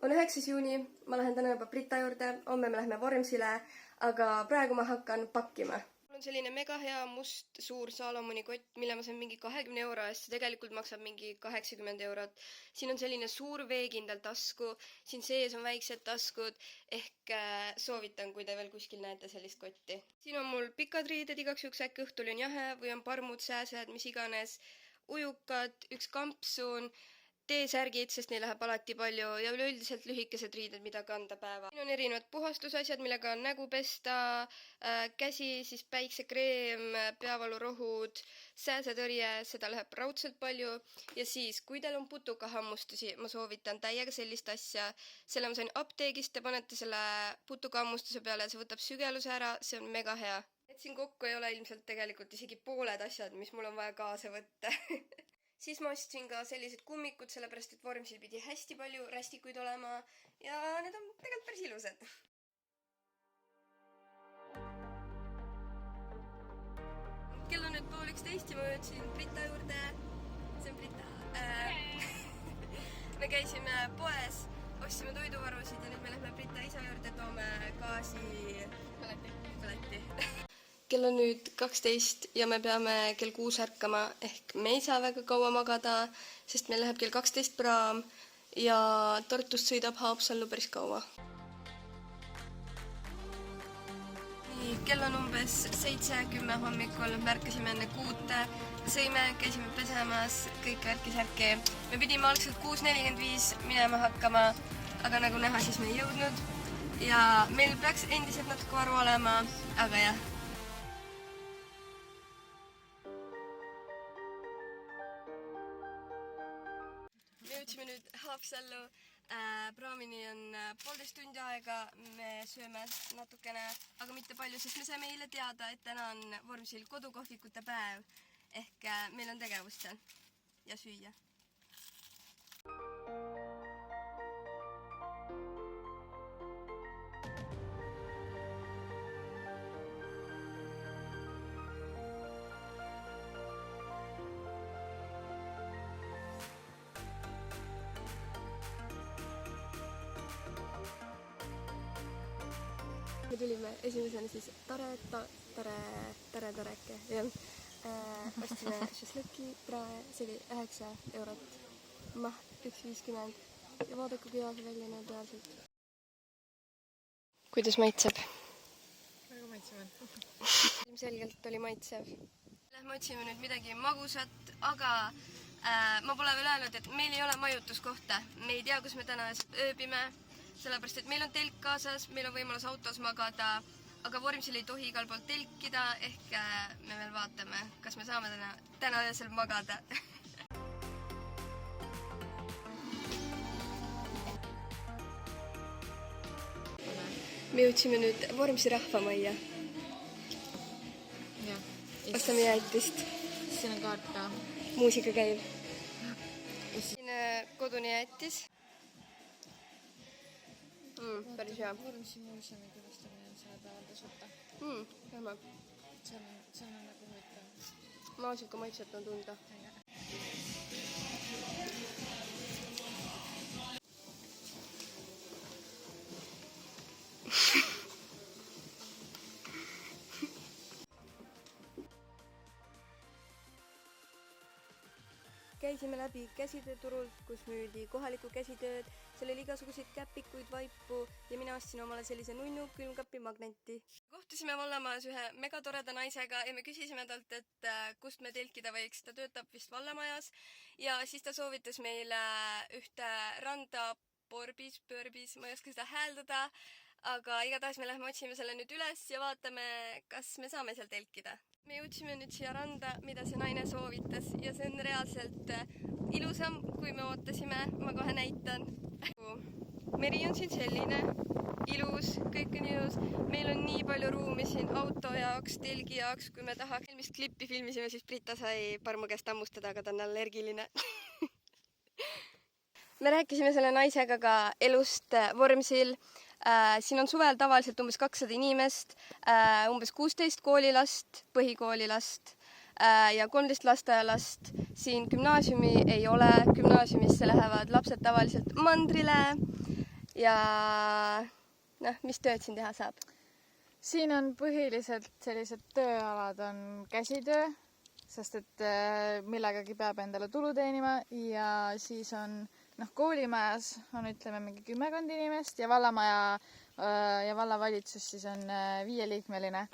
On 9. juuni, ma lähen täna juba Brita juurde, homme me lähme Vormsile, aga praegu ma hakkan pakkima. Mul on selline mega hea must suur Salomoni kott, mille ma sain mingi 20 euro eest, see tegelikult maksab mingi 80 eurot. Siin on selline suur veekindel tasku, siin sees on väiksed taskud, ehk soovitan, kui te veel kuskil näete sellist kotti. Siin on mul pikad riided igaks juhuks, äkki õhtul on jahe või on parmud, sääsed, mis iganes, ujukad, üks kampsun, T-särgid, sest neil läheb alati palju ja üleüldiselt lühikesed riided, mida kanda päeva. Siin on erinevad puhastusasjad, millega on nägu pesta, käsi, siis päiksekreem, peavalurohud, sääsetõrje, seda läheb raudselt palju. Ja siis, kui teil on putukahammustusi, ma soovitan täiega sellist asja. Selle ma sain apteegist, te panete selle putukahammustuse peale, see võtab sügeluse ära, see on mega hea. Et siin kokku ei ole ilmselt tegelikult isegi pooled asjad, mis mul on vaja kaasa võtta. Siis ma ostsin ka sellised kummikud, sellepärast et Vormsil pidi hästi palju rästikuid olema ja need on tegelikult päris ilusad. Kell on nüüd 12:30 ja ma jõudsin Brita juurde. See on Brita. Me käisime poes, ostsime toiduvarusid ja nüüd me lähme Brita isa juurde, toome gaasipõleti. Kell on nüüd 12 ja me peame kell 6 ärkama, ehk me ei saa väga kaua magada, sest meil läheb kell 12 praam ja Tartust sõidab Haapsallu päris kaua. Nii, kell on umbes 7:10 hommikul, märkasime enne 6, sõime, käisime pesemas, kõik värki-särki. Me pidime algselt 6:45 minema hakkama, aga nagu näha, siis me ei jõudnud ja meil peaks endiselt natuke varu olema, aga jah. Me jõudsime nüüd Haapsallu, praamini on 1,5 tundi aega, me sööme natukene, aga mitte palju, sest me saime eile teada, et täna on Vormsil kodukohvikute päev, ehk meil on tegevust seal ja süüa. Me tulime esimesena siis Tareke, jah. Ostsime šašlõki prae, see oli 9 eurot, maht 1,50 ja vaadake, kui hea see välja näeb reaalselt. Kuidas maitseb? Väga maitsevad. Ilmselgelt oli maitsev. Lähme otsime nüüd midagi magusat, aga ma pole veel öelnud, et meil ei ole majutuskohta. Me ei tea, kus me täna ööbime. Sellepärast, et meil on telk kaasas, meil on võimalus autos magada, aga Vormsil ei tohi igal pool telkida, ehk me veel vaatame, kas me saame täna öösel magada. Me jõudsime nüüd Vormsi rahvamajja. Ostame jäätist. Siin on kaart ka. Muusika käib. Siin kodune jäätis. Päris hea. Vormsi muuseumi külastamine on selle päeval tasuta. Lähme. See on nagu huvitav. Maasika maitset on tunda. Käisime läbi käsitööturult, kus müüdi kohalikku käsitööd, seal oli igasuguseid käpikuid, vaipu ja mina ostsin omale sellise nunnu külmkapi magneti. Kohtusime vallamajas ühe megatoreda naisega ja me küsisime talt, et kust me telkida võiks, ta töötab vist vallamajas ja siis ta soovitas meile ühte randa pöörbis, ma ei oska seda hääldada, aga igatahes me lähme otsime selle nüüd üles ja vaatame, kas me saame seal telkida. Me jõudsime nüüd siia randa, mida see naine soovitas ja see on reaalselt ilusam, kui me ootasime, ma kohe näitan. Meri on siin selline, ilus, kõik on ilus, meil on nii palju ruumi siin auto jaoks, telgi jaoks, kui me tahaks. Eelmist klippi filmisime, siis Brita sai parmu käest hammustada, aga ta on allergiline. Me rääkisime selle naisega ka elust Vormsil. Siin on suvel tavaliselt umbes 200 inimest, umbes 16 koolilast, põhikoolilast ja 13 lasteaialast. Siin gümnaasiumi ei ole, gümnaasiumisse lähevad lapsed tavaliselt mandrile ja noh, mis tööd siin teha saab? Siin on põhiliselt sellised tööalad on käsitöö, sest et millegagi peab endale tulu teenima ja siis on koolimajas on ütleme mingi 10 inimest ja vallamaja ja vallavalitsus siis on 5-liikmeline.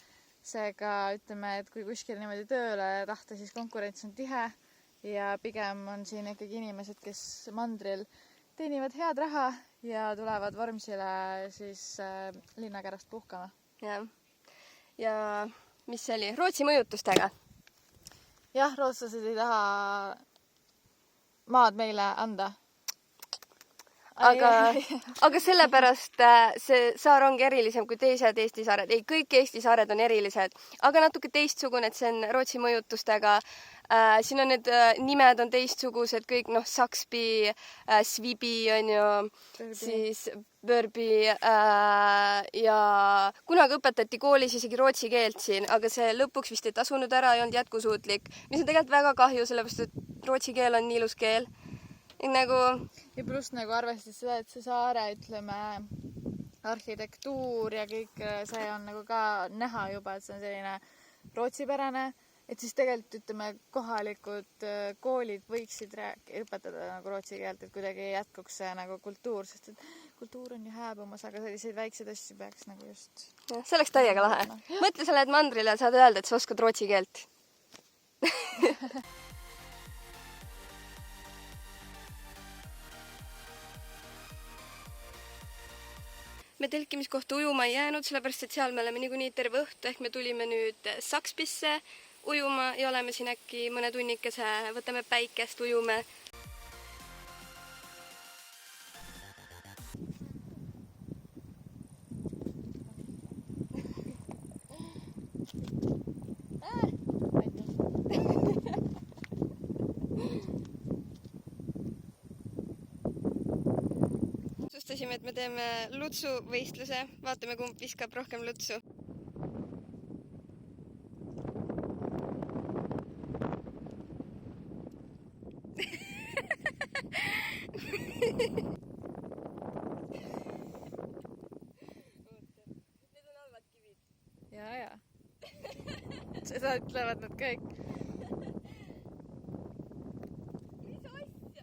Seega ütleme, et kui kuskil niimoodi tööle tahta, siis konkurents on tihe ja pigem on siin ikkagi inimesed, kes mandril teenivad head raha ja tulevad Vormsile siis linnakärast puhkama. Ja mis see oli? Rootsi mõjutustega? Jah, rootslased ei taha maad meile anda. Aga sellepärast see saar ongi erilisem kui teised Eesti saared. Ei, kõik Eesti saared on erilised, aga natuke teistsugune, et see on Rootsi mõjutustega. Siin on need nimed on teistsugused, kõik Saksby, Svibi on ju, siis Börbi ja kunagi õpetati koolis isegi rootsi keelt siin, aga see lõpuks vist ei tasunud ära, ei olnud jätkusuutlik, mis on tegelikult väga kahju, sellepärast et rootsi keel on nii ilus keel. Ja pluss arvestades seda, et see saare, ütleme, arhitektuur ja kõik see on ka näha juba, et see on selline rootsipärane. Et siis tegelikult, ütleme, kohalikud koolid võiksid õpetada rootsi keelt, et kuidagi jätkuks see kultuur, sest et kultuur on ju hääbumas, aga selliseid väikseid asju peaks just... Ja, see oleks täiega lahe. Mõtle, sa lähed mandrile ja saad öelda, et sa oskad rootsi keelt. Me telkimiskohta ujuma ei jäänud, sellepärast, et seal me oleme niikuinii terve õhtu, ehk me tulime nüüd Saksbysse ujuma ja oleme siin äkki mõne tunnikese, võtame päikest, ujume. Otsustasime, et me teeme lutsuvõistluse, vaatame, kumb viskab rohkem lutsu. Need on halvad kivid. Ja. Seda ütlevad nad kõik. Mis asja?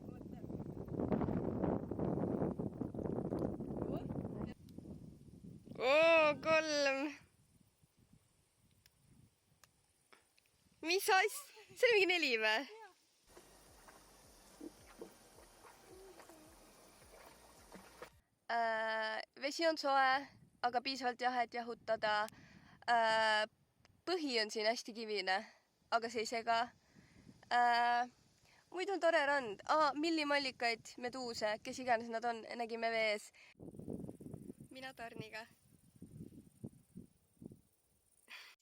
Oo, 3. Mis asja? See oli mingi 4 või? Vesi on soe, aga piisavalt jahe, et jahutada. Põhi on siin hästi kivine, aga see ei sega. Muidu on tore rand. Millimallikaid, meduuse, kes iganes nad on, nägime vees. Mina Tarniga.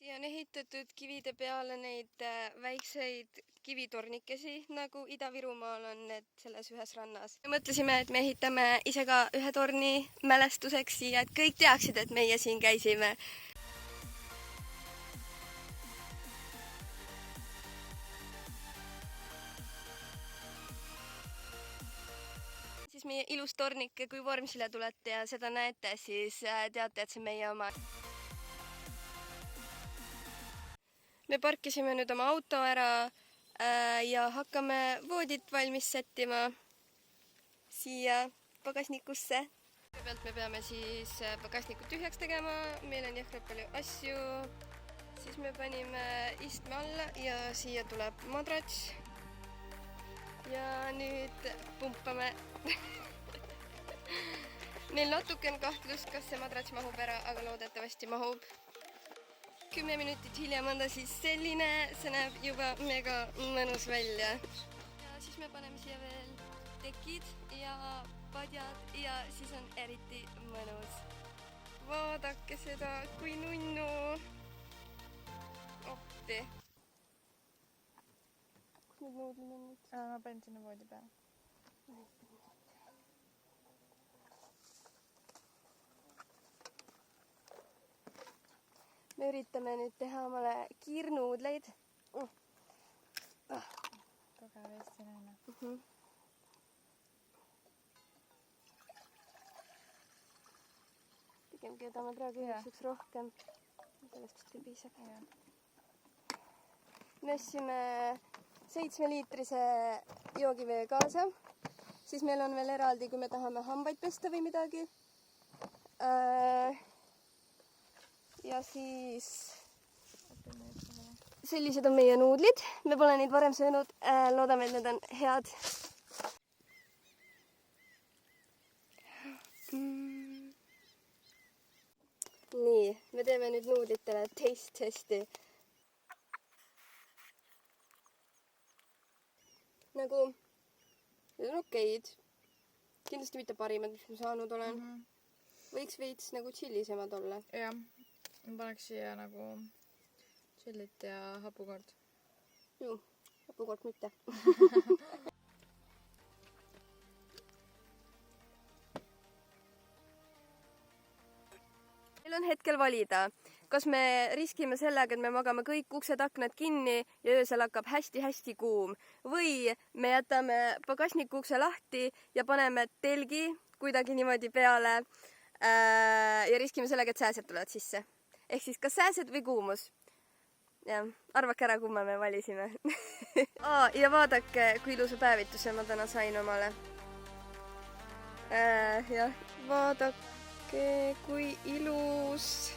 Siia on ehitatud kivide peale neid väikseid kivitornikesi, nagu Ida-Virumaal on need selles ühes rannas. Me mõtlesime, et me ehitame ise ka ühe torni mälestuseks siia, et kõik teaksid, et meie siin käisime. Siis meie ilus tornike, kui Vormsile tulete ja seda näete, siis teate, et see meie oma. Me parkisime nüüd oma auto ära ja hakkame voodit valmis sättima siia pagasnikusse. Kõigepealt me peame siis pagasnikut tühjaks tegema, meil on jõhkralt palju asju. Siis me panime istme alla ja siia tuleb madrats. Ja nüüd pumpame. Meil natuke on kahtlust, kas see madrats mahub ära, aga loodetavasti mahub. 10 minutit hiljem on ta siis selline, see näeb juba mega mõnus välja. Ja siis me paneme siia veel tekid ja padjad ja siis on eriti mõnus. Vaadake seda, kui nunnu. Opti. Kus need noodlid on nüüd? Ma panin sinna voodi peale. Me üritame nüüd teha omale kiirnuudleid. Tugev Eesti naine. pigem keedame praegu üheks rohkem. Sellest vist ei piisa. Me ostsime 7-liitrise joogivee kaasa. Siis meil on veel eraldi, kui me tahame hambaid pesta või midagi. Ja siis sellised on meie nuudlid. Me pole neid varem söönud. Loodame, et need on head. Nii, me teeme nüüd nuudlitele taste testi. Nagu, need on okeid. Kindlasti mitte parimad, mis ma saanud olen. Võiks veits nagu chillisemad olla. Jah, ma paneks siia nagu chillit ja hapukord. Ju, hapukord mitte. Meil on hetkel valida, kas me riskime sellega, et me magame kõik uksed-aknad kinni ja öösel hakkab hästi-hästi kuum. Või me jätame pagasniku ukse lahti ja paneme telgi kuidagi niimoodi peale ja riskime sellega, et sääsed tulevad sisse. Ehk siis kas sääsed või kuumus? Ja, arvake ära, kumma me valisime. Ja vaadake, kui ilusa päevituse ma täna sain omale. Jah, vaadake, kui ilus.